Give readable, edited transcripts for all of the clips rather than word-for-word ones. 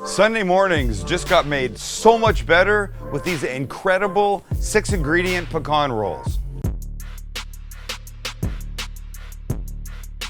Sunday mornings just got made so much better with these incredible 6-ingredient pecan rolls.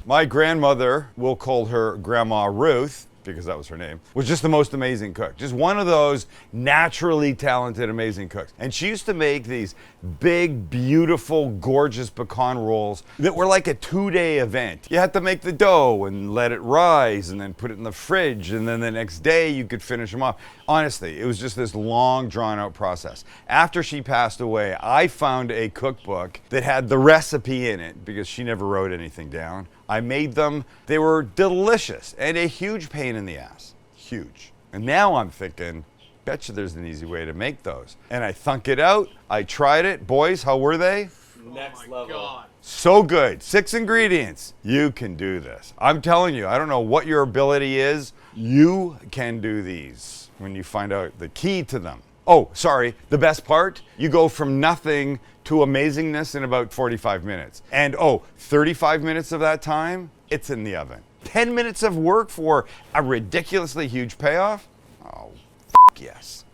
My grandmother, we'll call her Grandma Ruth, because that was her name, was just the most amazing cook. Just one of those naturally talented, amazing cooks. And she used to make these big, beautiful, gorgeous pecan rolls that were like a 2-day event. You had to make the dough and let it rise and then put it in the fridge, and then the next day you could finish them off. Honestly, it was just this long, drawn-out process. After she passed away, I found a cookbook that had the recipe in it because she never wrote anything down. I made them. They were delicious and a huge pain in the ass. Huge. And now I'm thinking, betcha there's an easy way to make those. And I thunk it out. I tried it. Boys, how were they? Next level. God. So good. 6 ingredients. You can do this. I'm telling you, I don't know what your ability is. You can do these when you find out the key to them. Oh, sorry, the best part, you go from nothing to amazingness in about 45 minutes. And 35 minutes of that time, it's in the oven. 10 minutes of work for a ridiculously huge payoff? Oh, yes.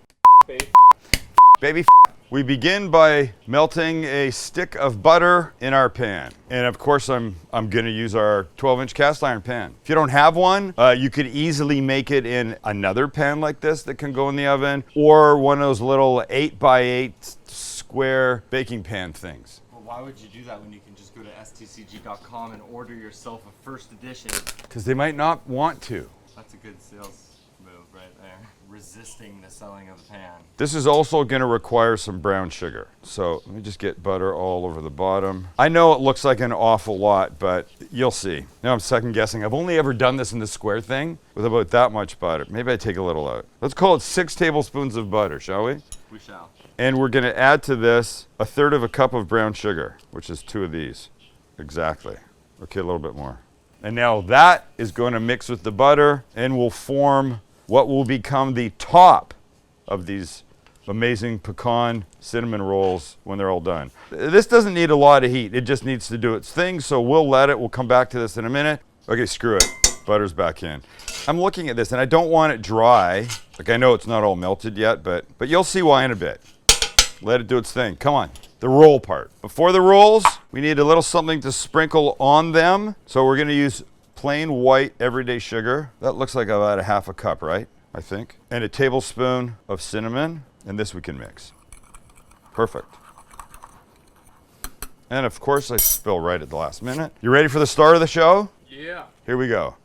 Baby. We begin by melting a stick of butter in our pan. And of course, I'm gonna use our 12-inch cast iron pan. If you don't have one, you could easily make it in another pan like this that can go in the oven, or one of those little 8x8 square baking pan things. Well, why would you do that when you can just go to stcg.com and order yourself a first edition? Because they might not want to. That's a good sales move right there. Resisting the selling of the pan. This is also going to require some brown sugar. So let me just get butter all over the bottom. I know it looks like an awful lot, but you'll see. Now I'm second guessing. I've only ever done this in the square thing with about that much butter. Maybe I take a little out. Let's call it 6 tablespoons of butter, shall we? We shall. And we're going to add to this 1/3 of a cup of brown sugar, which is 2 of these. Exactly. Okay, a little bit more. And now that is going to mix with the butter and will form what will become the top of these amazing pecan cinnamon rolls when they're all done. This doesn't need a lot of heat. It just needs to do its thing, so we'll let it. We'll come back to this in a minute. Okay, screw it. Butter's back in. I'm looking at this, and I don't want it dry. Like, I know it's not all melted yet, but you'll see why in a bit. Let it do its thing. Come on, the roll part. Before the rolls, we need a little something to sprinkle on them, so we're gonna use plain white everyday sugar. That looks like about a 1/2 cup, right? I think. And a tablespoon of cinnamon, and this we can mix. Perfect. And of course I spill right at the last minute. You ready for the start of the show? Yeah. Here we go.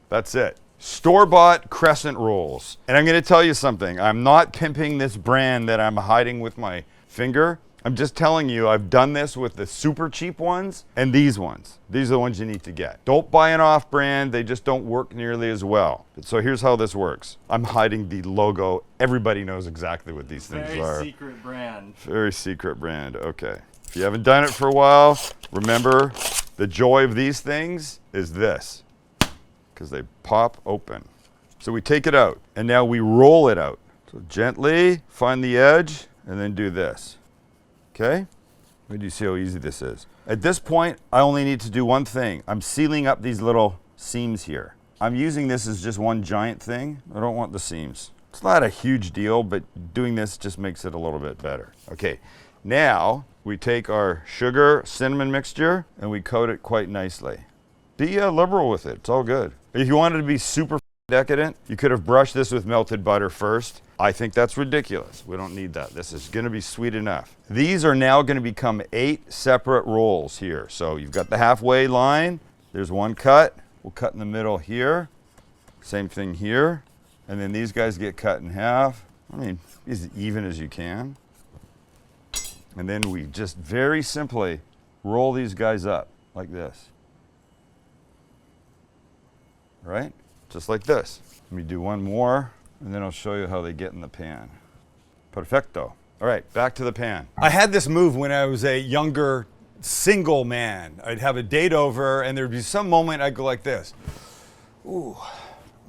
That's it. Store-bought Crescent rolls. And I'm gonna tell you something. I'm not pimping this brand that I'm hiding with my finger. I'm just telling you, I've done this with the super cheap ones and these ones. These are the ones you need to get. Don't buy an off-brand, they just don't work nearly as well. So here's how this works. I'm hiding the logo. Everybody knows exactly what these things are. Very secret brand. Very secret brand, okay. If you haven't done it for a while, remember, the joy of these things is this, because they pop open. So we take it out, and now we roll it out. So gently find the edge, and then do this. Okay? Wait do you see how easy this is? At this point, I only need to do one thing. I'm sealing up these little seams here. I'm using this as just one giant thing. I don't want the seams. It's not a huge deal, but doing this just makes it a little bit better. Okay, now we take our sugar cinnamon mixture and we coat it quite nicely. Be liberal with it, it's all good. If you wanted to be super decadent, you could have brushed this with melted butter first. I think that's ridiculous. We don't need that. This is gonna be sweet enough. These are now gonna become 8 separate rolls here. So you've got the halfway line. There's one cut. We'll cut in the middle here. Same thing here. And then these guys get cut in half. I mean, as even as you can. And then we just very simply roll these guys up like this. Right? Just like this. Let me do one more, and then I'll show you how they get in the pan. Perfecto. All right, back to the pan. I had this move when I was a younger single man. I'd have a date over, and there'd be some moment I'd go like this. Ooh,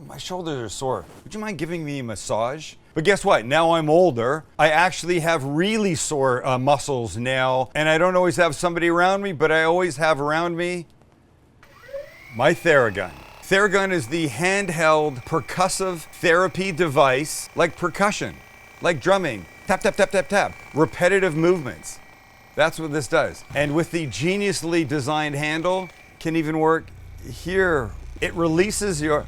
my shoulders are sore. Would you mind giving me a massage? But guess what? Now I'm older. I actually have really sore muscles now, and I don't always have somebody around me, but I always have around me my Theragun. Theragun is the handheld percussive therapy device, like percussion, like drumming, tap, tap, tap, tap, tap, repetitive movements. That's what this does. And with the geniusly designed handle, can even work here. It releases your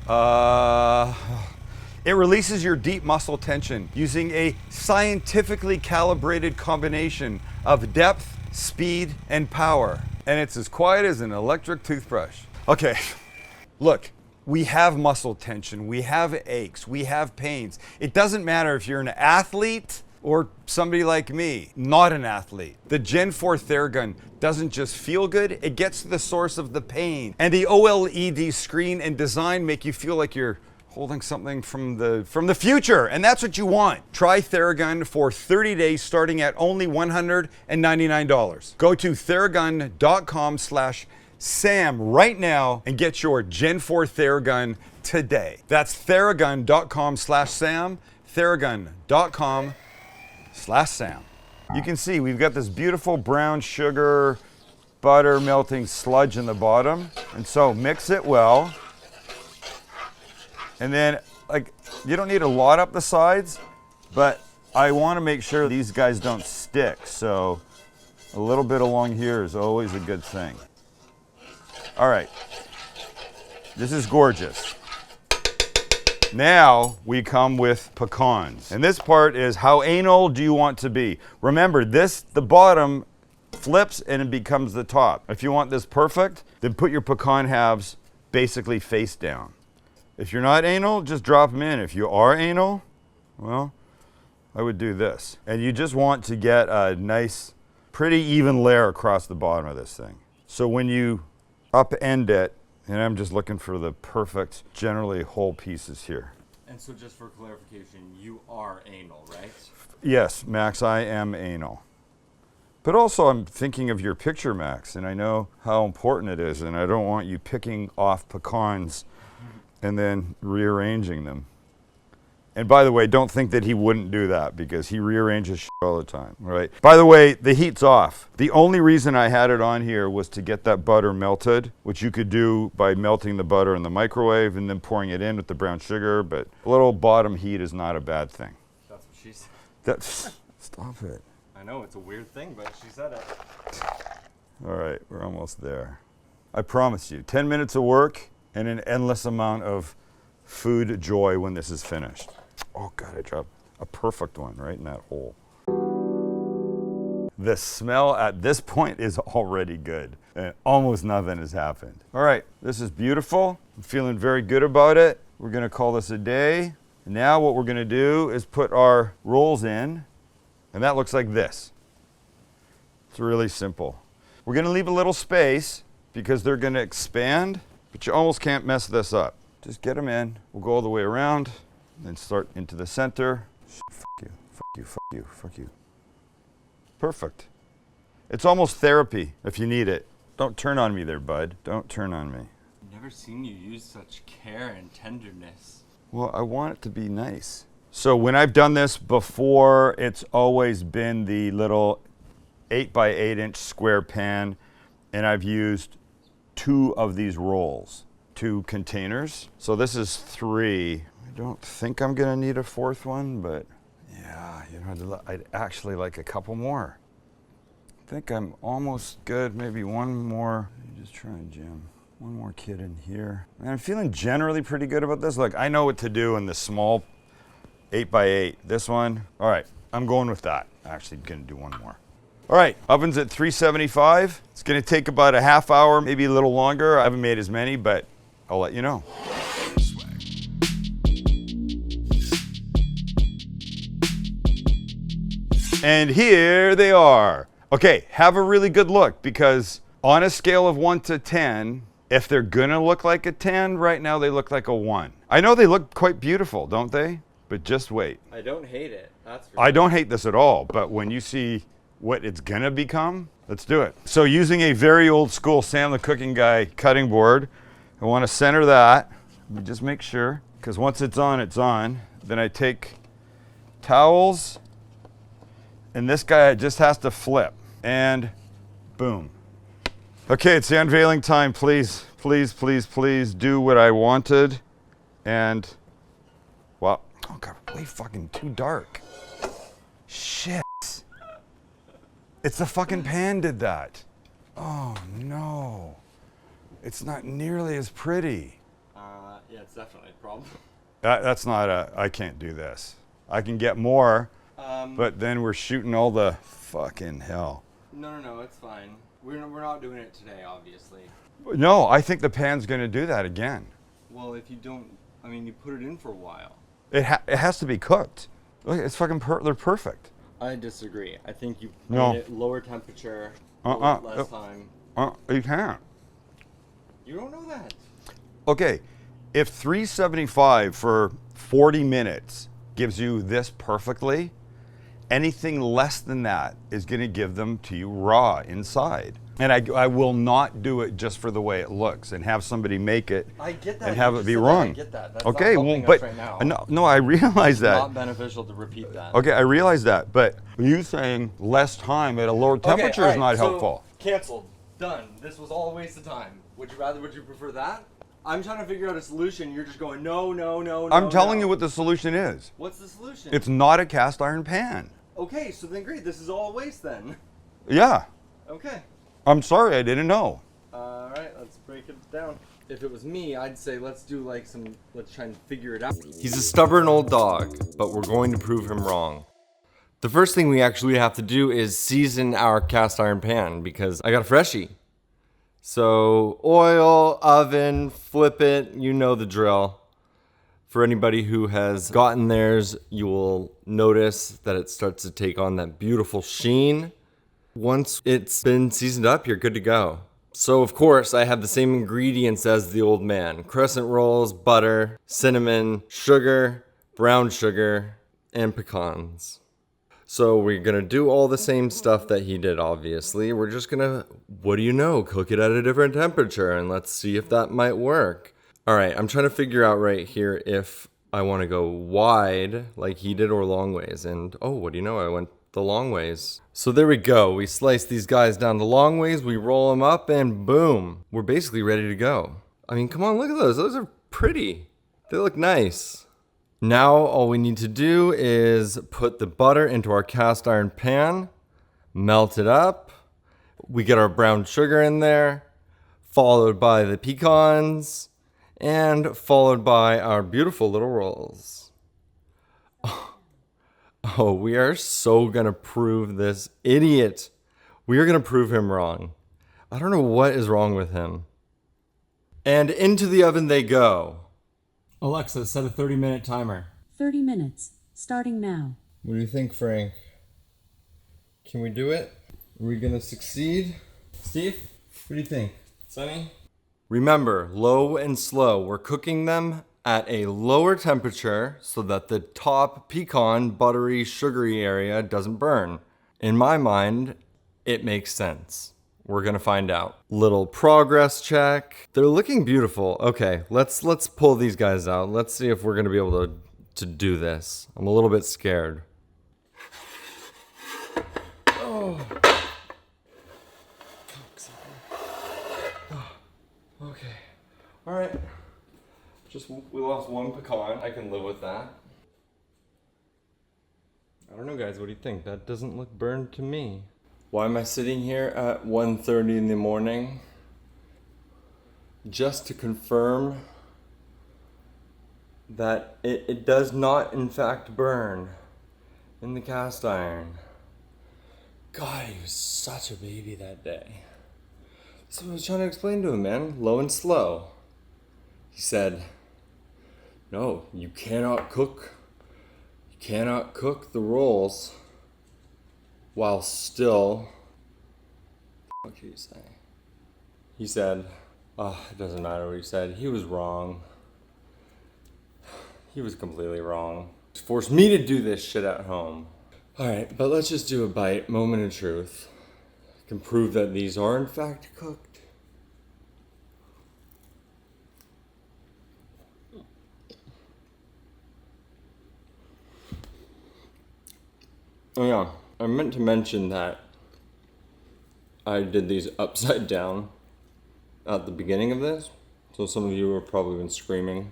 deep muscle tension using a scientifically calibrated combination of depth, speed, and power. And it's as quiet as an electric toothbrush. Okay, look, we have muscle tension, we have aches, we have pains. It doesn't matter if you're an athlete or somebody like me, not an athlete. The Gen 4 Theragun doesn't just feel good, it gets to the source of the pain. And the OLED screen and design make you feel like you're holding something from the future, and that's what you want. Try Theragun for 30 days starting at only $199. Go to theragun.com/Sam right now and get your Gen 4 Theragun today. That's theragun.com/Sam, theragun.com/Sam. You can see we've got this beautiful brown sugar, butter melting sludge in the bottom, and so mix it well. And then, like, you don't need a lot up the sides, but I want to make sure these guys don't stick, so a little bit along here is always a good thing. All right, this is gorgeous. Now we come with pecans. And this part is how anal do you want to be? Remember, the bottom flips and it becomes the top. If you want this perfect, then put your pecan halves basically face down. If you're not anal, just drop them in. If you are anal, well, I would do this. And you just want to get a nice, pretty even layer across the bottom of this thing. So when you upend it, and I'm just looking for the perfect, generally whole pieces here. And so just for clarification, you are anal, right? Yes, Max, I am anal. But also I'm thinking of your picture, Max, and I know how important it is, and I don't want you picking off pecans and then rearranging them. And by the way, don't think that he wouldn't do that because he rearranges shit all the time, right? By the way, the heat's off. The only reason I had it on here was to get that butter melted, which you could do by melting the butter in the microwave and then pouring it in with the brown sugar, but a little bottom heat is not a bad thing. That's what she said. Stop it. I know, it's a weird thing, but she said it. All right, we're almost there. I promise you, 10 minutes of work and an endless amount of food joy when this is finished. Oh God, I dropped a perfect one right in that hole. The smell at this point is already good and almost nothing has happened. All right, this is beautiful. I'm feeling very good about it. We're gonna call this a day. Now what we're gonna do is put our rolls in, and that looks like this. It's really simple. We're gonna leave a little space because they're gonna expand, but you almost can't mess this up. Just get them in. We'll go all the way around, then start into the center. Fuck you, fuck you, fuck you, fuck you. Perfect. It's almost therapy if you need it. Don't turn on me there, bud. Don't turn on me. I've never seen you use such care and tenderness. Well, I want it to be nice. So when I've done this before, it's always been the little 8x8 inch square pan, and I've used 2 of these rolls, 2 containers. So this is 3. I don't think I'm gonna need a 4th one, but yeah, you know, I'd actually like a couple more. I think I'm almost good. Maybe one more. Let me just try and jam one more kid in here. And I'm feeling generally pretty good about this. Look, I know what to do in the small 8x8. This one, all right, I'm going with that. Actually gonna do one more. All right, oven's at 375. It's gonna take about a half hour, maybe a little longer. I haven't made as many, but I'll let you know. And here they are. Okay, have a really good look because on a scale of 1 to 10, if they're gonna look like a 10, right now they look like a 1. I know they look quite beautiful, don't they? But just wait. I don't hate it, that's for I don't hate this at all, but when you see what it's gonna become, let's do it. So using a very old school Sam the Cooking Guy cutting board, I wanna center that. Let me just make sure, because once it's on, it's on. Then I take towels, and this guy just has to flip, and boom. Okay, it's the unveiling time, please please, please, please do what I wanted. And, well, oh God, way fucking too dark. Shit. It's the fucking pan did that. Oh no. It's not nearly as pretty. Yeah, it's definitely a problem. That's not I can't do this. I can get more, but then we're shooting all the fucking hell. No, it's fine. We're not doing it today, obviously. No, I think the pan's gonna do that again. Well, if you don't, I mean, you put it in for a while. It has to be cooked. Look, it's fucking they're perfect. I disagree. I think you No. made it lower temperature, less time. You can't. You don't know that. Okay, if 375 for 40 minutes gives you this perfectly, anything less than that is going to give them to you raw inside. And I will not do it just for the way it looks and have somebody make it I get that. and have You it be said that. wrong. I get that. That's Okay, not well, helping but us right now. no, I realize that. Not beneficial to repeat that. Okay, I realize that, but you saying less time at a lower temperature is not helpful. Canceled. Done. This was all a waste of time. Would you prefer that? I'm trying to figure out a solution. You're just going, no. I'm telling you what the solution is. What's the solution? It's not a cast iron pan. Okay, so then great. This is all a waste then. Yeah. Okay. I'm sorry, I didn't know. All right, let's break it down. If it was me, I'd say let's try and figure it out. He's a stubborn old dog, but we're going to prove him wrong. The first thing we actually have to do is season our cast iron pan because I got a freshie. So oil, oven, flip it, you know the drill. For anybody who has gotten theirs, you will notice that it starts to take on that beautiful sheen. Once it's been seasoned up, you're good to go. So of course, I have the same ingredients as the old man. Crescent rolls, butter, cinnamon, sugar, brown sugar, and pecans. So we're gonna do all the same stuff that he did, obviously. We're just gonna, what do you know, cook it at a different temperature and let's see if that might work. All right, I'm trying to figure out right here if I wanna go wide like he did or long ways. And oh, what do you know, I went the long ways. So there we go. We slice these guys down the long ways, we roll them up, and boom. We're basically ready to go. I mean, come on, look at those. Those are pretty. They look nice. Now all we need to do is put the butter into our cast iron pan, melt it up. We get our brown sugar in there, followed by the pecans, and followed by our beautiful little rolls. Oh, we are so gonna prove this idiot. We are gonna prove him wrong. I don't know what is wrong with him. And into the oven they go. Alexa, set a 30-minute timer. 30 minutes, starting now. What do you think, Frank? Can we do it? Are we gonna succeed? Steve, what do you think? Sonny? Remember, low and slow. We're cooking them at a lower temperature so that the top pecan, buttery, sugary area doesn't burn. In my mind, it makes sense. We're gonna find out. Little progress check. They're looking beautiful. Okay, let's pull these guys out. Let's see if we're gonna be able to do this. I'm a little bit scared. Oh. Okay. All right. We lost one pecan. I can live with that. I don't know, guys. What do you think? That doesn't look burned to me. Why am I sitting here at 1:30 in the morning? Just to confirm that it does not, in fact, burn in the cast iron. God, he was such a baby that day. So I was trying to explain to him, man. Low and slow. He said, no, you cannot cook the rolls while still, what did he say? He said, oh, it doesn't matter what he said. He was wrong. He was completely wrong. He forced me to do this shit at home. All right, but let's just do a bite, moment of truth. I can prove that these are in fact cooked. Oh yeah, I meant to mention that I did these upside down at the beginning of this. So some of you have probably been screaming,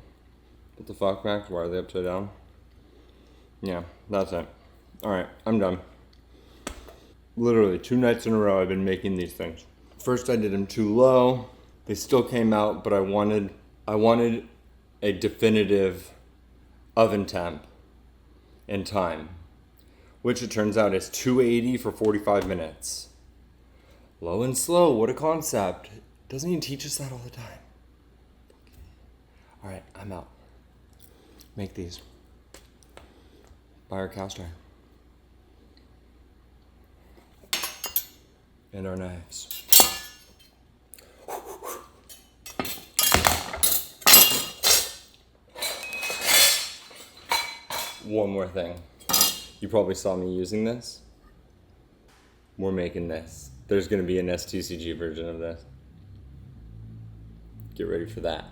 what the fuck, Max? Why are they upside down? Yeah, that's it. Alright, I'm done. Literally 2 nights in a row I've been making these things. First I did them too low. They still came out, but I wanted a definitive oven temp and time, which it turns out is 280 for 45 minutes. Low and slow, what a concept. Doesn't he teach us that all the time? Alright, I'm out. Make these. Buy our cast iron. And our knives. One more thing. You probably saw me using this. We're making this. There's gonna be an STCG version of this. Get ready for that.